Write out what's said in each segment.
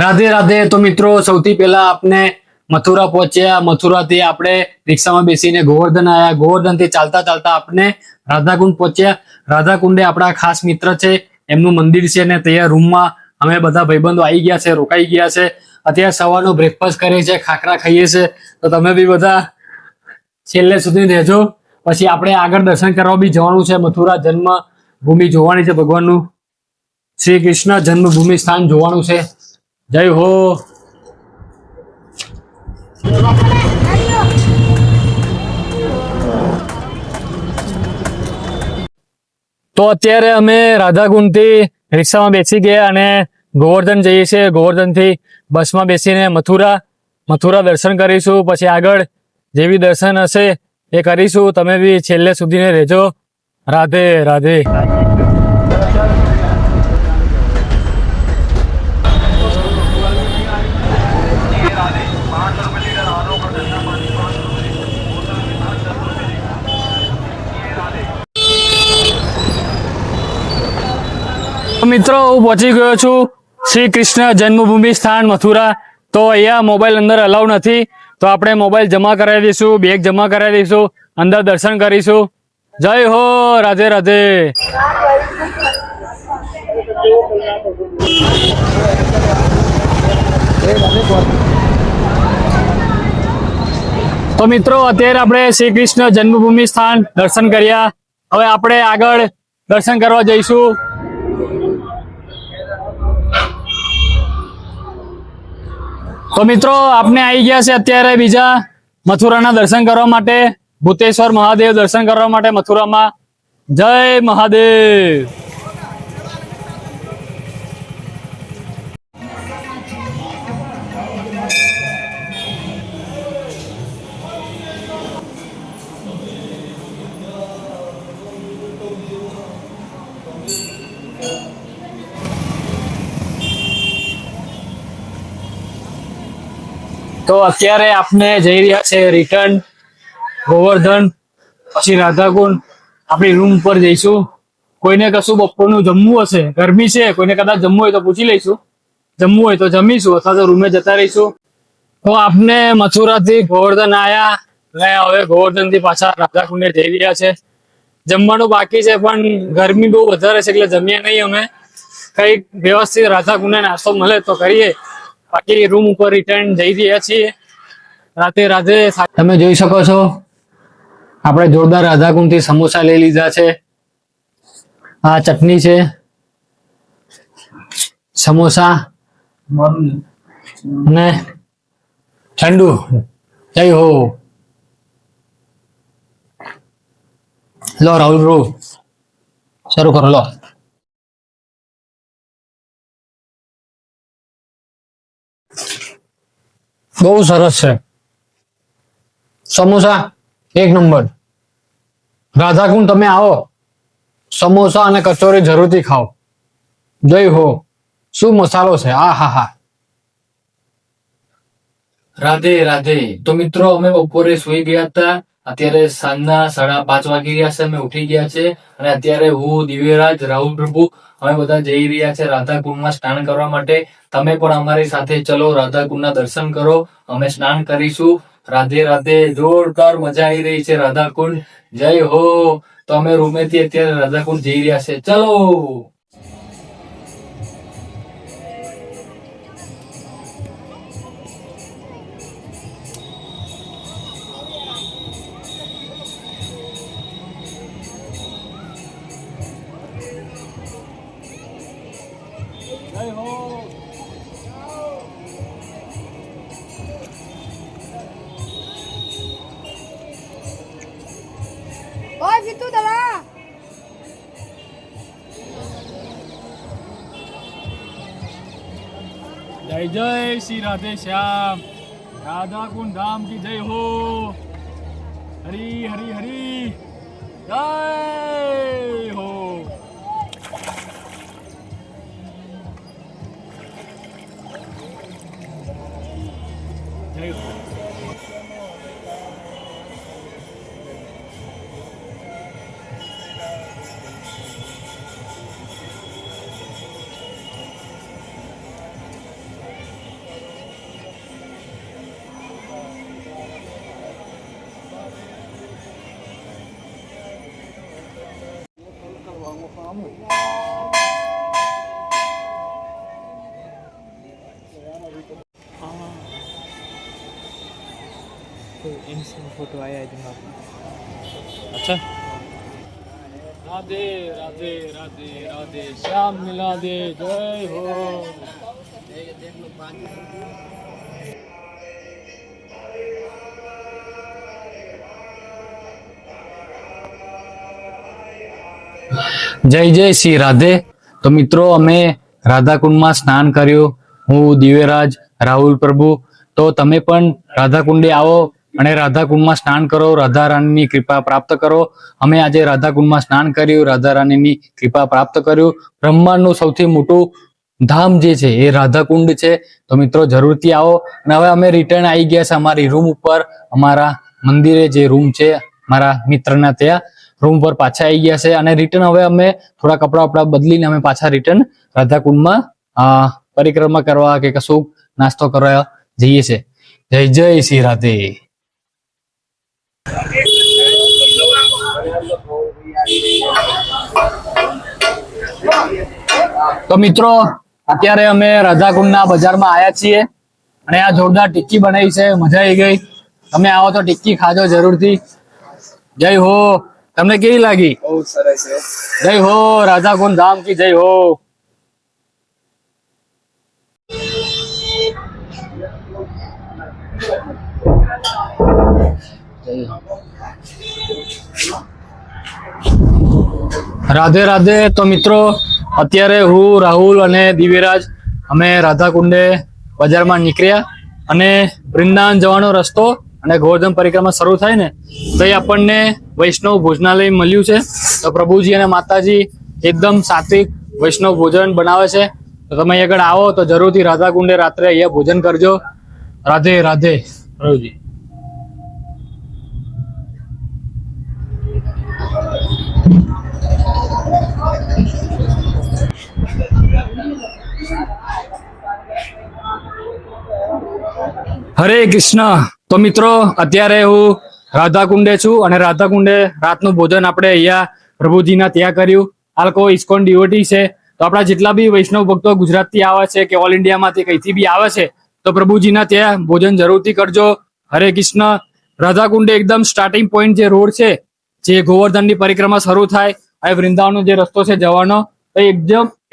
રાધે રાધે। તો મિત્રો સૌથી પહેલા આપણે મથુરા પહોંચ્યા। મથુરાથી આપણે રિક્ષામાં બેસીને ગોવર્ધન આવ્યા। ગોવર્ધનથી ચાલતા ચાલતા આપણે રાધાકુંડ પહોંચ્યા। રાધાકુંડે આપણા ખાસ મિત્ર છે, એમનું મંદિર છે ને તે રૂમમાં અમે બધા ભાઈબંધો આવી ગયા છે, રોકાઈ ગયા છે। અત્યારે સવારનો બ્રેકફાસ્ટ કરીએ છીએ, ખાખરા ખાઈએ છીએ। તો તમે બી બધા છેલ્લે સુધી રહેજો। પછી આપણે આગળ દર્શન કરવા બી જવાનું છે। મથુરા જન્મભૂમિ જોવાની છે, ભગવાનનું શ્રી કૃષ્ણ જન્મભૂમિ સ્થાન જોવાનું છે। જય હો। તો અત્યારે અમે રાધાકુંડથી રિક્ષામાં બેસી ગયા અને ગોવર્ધન જઈએ છીએ। ગોવર્ધનથી બસમાં બેસીને મથુરા દર્શન કરીશું। પછી આગળ જેવી દર્શન હશે એ કરીશું। તમે બી છેલ્લે સુધીને રહેજો। રાધે રાધે। મિત્રો હું પહોંચી ગયો છું શ્રી કૃષ્ણ જન્મભૂમિ સ્થાન મથુરા। તો અહીંયા મોબાઈલ અંદર અલાઉ નથી, તો આપણે મોબાઈલ જમા કરાવી દઈશું, બેગ જમા કરાવી દઈશું, અંદર દર્શન કરીશું। જય હો। રાધે રાધે। તો મિત્રો અત્યારે આપણે શ્રી કૃષ્ણ જન્મભૂમિ સ્થાન દર્શન કર્યા। હવે આપણે આગળ દર્શન કરવા જઈશું। તો મિત્રો આપણે આવી ગયા છે અત્યારે બીજા મથુરાના દર્શન કરવા માટે, ભૂતેશ્વર મહાદેવ દર્શન કરવા માટે મથુરામાં। જય મહાદેવ। તો અત્યારે આપણે જઈ રહ્યા છે રિટર્ન ગોવર્ધન, પછી રાધાકુંડ આપણી રૂમ પર જઈશું। કોઈને કશું બપોરનું જમવું હશે, ગરમી છે, કોઈને કદાચ જમવું હોય તો પૂછી લઈશું, જમવું હોય તો જમીશું અથવા તો રૂમે જતા રહીશું। તો આપણે મથુરાથી ગોવર્ધન આવ્યા અને હવે ગોવર્ધનથી પાછા રાધાકુંડે જઈ રહ્યા છે। જમવાનું બાકી છે પણ ગરમી બહુ વધારે છે એટલે જમીએ નહીં અમે, કંઈક વ્યવસ્થિત રાધાકુંડે નાસ્તો મળે તો કરીએ, બાકી રૂમ ઉપર રિટર્ન જઈ રહ્યા છીએ। રાધે રાધે। તમે જોઈ શકો છો આપણે જોરદાર રાધાકુંડથી સમોસા લઈ લીધા છે। આ ચટણી છે, સમોસા અને ઠંડુ। જય હો। લો રાહુલ બ્રો, શરૂ કરો લો। બહુ સરસ છે સમોસા, એક નંબર। રાધાકુંડ તમે આવો, સમોસા અને કચોરી જરૂરથી ખાઓ। જય હો। શું મસાલો છે, આ હા હા। રાધે રાધે। તો મિત્રો અમે બપોરે સુઈ ગયા હતા, અત્યારે સાંજના 5:30 વાગી રહ્યા છે, અમે ઉઠી ગયા છે અને અત્યારે હું, દિવ્યરાજ, રાહુલ પ્રભુ અમે બધા જઈ રહ્યા છે રાધાકુંડમાં સ્નાન કરવા માટે। તમે પણ અમારી સાથે ચલો, રાધાકુંડના દર્શન કરો, અમે સ્નાન કરીશું। રાધે રાધે। જોરદાર મજા આવી રહી છે રાધાકુંડ। જય હો। તો અમે રૂમેથી અત્યારે રાધાકુંડ જઈ રહ્યા છે, ચલો। જય હો। ઓય જીતુ દલા જય જય શ્રી રાધે શ્યામ। રાધાકુંડ धाम की जय हो। हरी हरी हरी जय हो। જય હો। फोटो आया है दिमाग में। अच्छा राधे राधे राधे राधे श्याम मिला दे जय हो જય જય શ્રી રાધે. તો મિત્રો અમે રાધાકુંડમાં સ્નાન કર્યું. હું દિવ્યરાજ રાહુલ પ્રભુ. તો તમે પણ રાધાકુંડે આવો અને રાધાકુંડમાં સ્નાન કરો, રાધા રાણીની કૃપા પ્રાપ્ત કરો. અમે આજે રાધાકુંડમાં સ્નાન કર્યું, રાધા રાણીની કૃપા પ્રાપ્ત કર્યું. બ્રહ્માંડનું સૌથી મોટું ધામ જે છે એ રાધાકુંડ છે. તો મિત્રો જરૂરથી આવો. અને હવે અમે રિટર્ન આવી ગયા છે અમારી રૂમ ઉપર. અમારા મંદિરે જે રૂમ છે મારા મિત્રના ત્યાં રૂમ પર પાછા આવી ગયા છે. અને રિટર્ન હવે અમે થોડા કપડા બદલીને અમે પાછા રિટર્ન રાધાકુંડમાં પરિક્રમા કરવા કે કશું નાસ્તો કરવા જઈએ છે. જય જય શ્રી રાધે. તો મિત્રો અત્યારે અમે રાધાકુંડના બજારમાં આવ્યા છીએ અને આ જોરદાર ટિક્કી બનાવી છે. મજા આવી ગઈ. તમે આવો તો ટિક્કી ખાજો જરૂરથી. જય હો. તમને કેવી લાગી? બહુ સરસ છે. જય હો રાધાકુંડ ધામ કી જય હો. રાધે રાધે. તો મિત્રો અત્યારે હું રાહુલ અને દિવ્યરાજ અમે રાધાકુંડે બજારમાં નીકળ્યા અને વૃંદાવન જવાનો રસ્તો અને ગોવર્ધન પરિક્રમા શરૂ થાય ને તો એ આપણને વૈષ્ણવ ભોજનાલય મળ્યું છે. તો પ્રભુજી અને માતાજી એકદમ સાત્વિક વૈષ્ણવ ભોજન બનાવે છે. તો તમે અહીં આગળ આવો તો જરૂરથી રાધાકુંડે રાત્રે અહીંયા ભોજન કરજો. રાધે રાધે પ્રભુજી. હરે કૃષ્ણ. તો મિત્રો અત્યારે હું રાધાકુંડે છું અને રાધાકુંડે રાતનું ભોજન આપણે અહીંયા પ્રભુજીના ત્યાં કર્યું. આ લોકો ઇસ્કોન ડિવોટી છે. તો આપણા જેટલા બી વૈષ્ણવ ભક્તો ગુજરાતથી આવે છે કે ઓલ ઇન્ડિયામાંથી કઈથી બી આવે છે તો પ્રભુજીના ત્યાં ભોજન જરૂરથી કરજો. હરે કૃષ્ણ. રાધાકુંડે એકદમ સ્ટાર્ટિંગ પોઈન્ટ જે રોડ છે જે ગોવર્ધનની પરિક્રમા શરૂ થાય અને વૃંદાવનનો જે રસ્તો છે જવાનો તો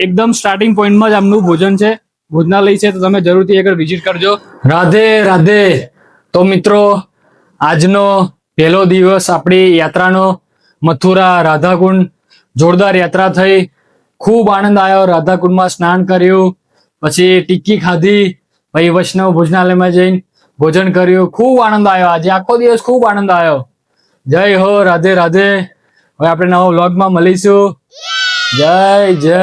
એકદમ સ્ટાર્ટિંગ પોઈન્ટમાં જ આમનું ભોજન છે, ભોજનાલય છે. તો તમે જરૂરથી આગળ વિઝિટ કરજો. રાધે રાધે. તો મિત્રો આજનો પહેલો દિવસ આપણી યાત્રાનો મથુરા રાધાકુંડ જોરદાર યાત્રા થઈ. ખૂબ આનંદ આવ્યો. રાધાકુંડમાં સ્નાન કર્યું, પછી ટિક્કી ખાધી, પછી વૈષ્ણવ ભોજનાલયમાં જઈને ભોજન કર્યું. ખૂબ આનંદ આવ્યો. આજે આખો દિવસ ખૂબ આનંદ આવ્યો. જય હો. રાધે રાધે. હવે આપણે નવા વ્લોગમાં મળીશું. જય જય.